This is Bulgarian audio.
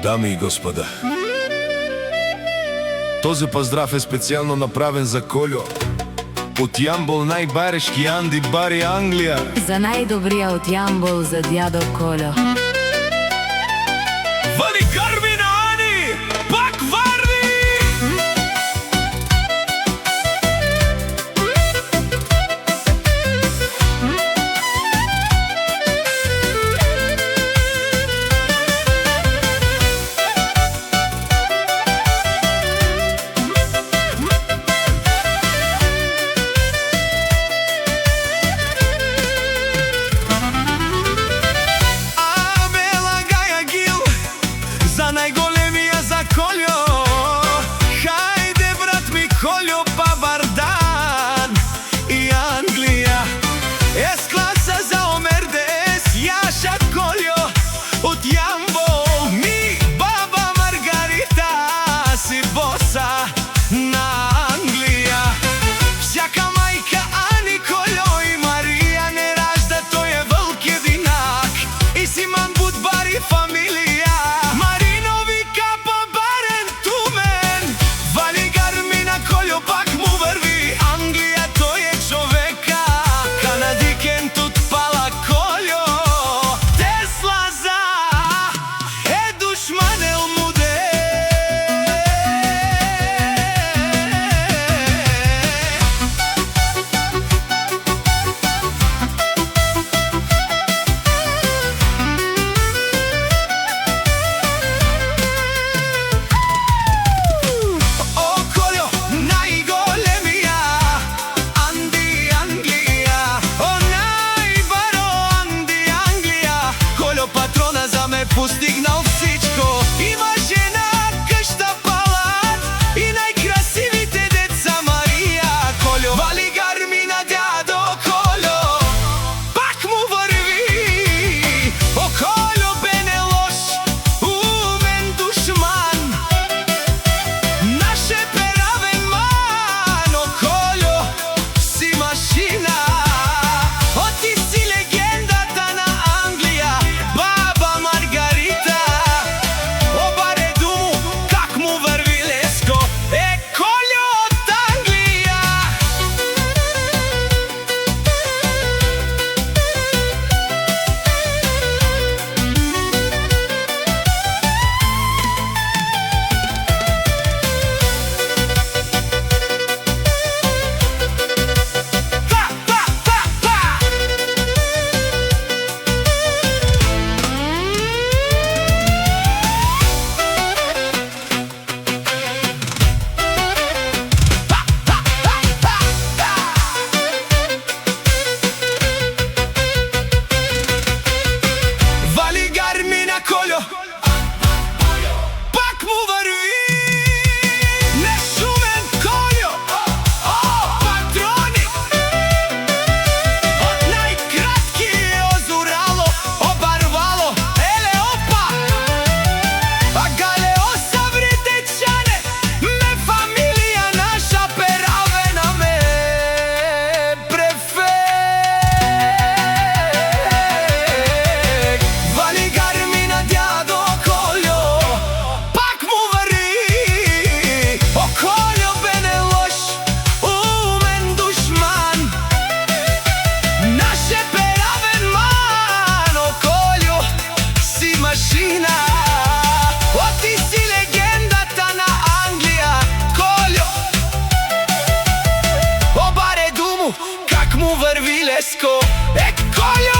Дами и господа, този поздрав е специјално направен за Колјо од Јамбол, најбарешки Анди Бари, Англија. За најдобрија од Јамбол за дјадо Колјо. Вали Кармина Ани, пак варди! Најголемија за Колјо, хајде брат ми Колјо, па бардан и Англија. Ес класа за Омердес, Јаша Колјо од Јамбол, ми баба Маргарита си боса на Англија. Всяка мајка Ани, Колјо и Марија не ражда, тој е вълк единак и Симан Будбари фамилија. Постигнал всичко, има жена, къща, палат и најкрасивите деца Марија. Колјо вали гармина дядо Колјо, пак му върви. О, Колјо бе не лош, умен душман, наш е перавен ман. О, Колјо си машина, о, ти си легендата на Англија, баба Маргарита. Колјо, пак му върви. Не шумен Колјо, патрони од најкратки озурало, обарвало, еле опа, а галео савритечане, ме фамилија наша перавена ме префек. Вали гармина дядо Колјо, пак му върви. О, Колјо бе не лош, умен душман, наш е перавен ман. О, Колјо си машина, о, ти си легендата на Англија. Колјо, о, баре думу, как му върви леско. Е, Колјо,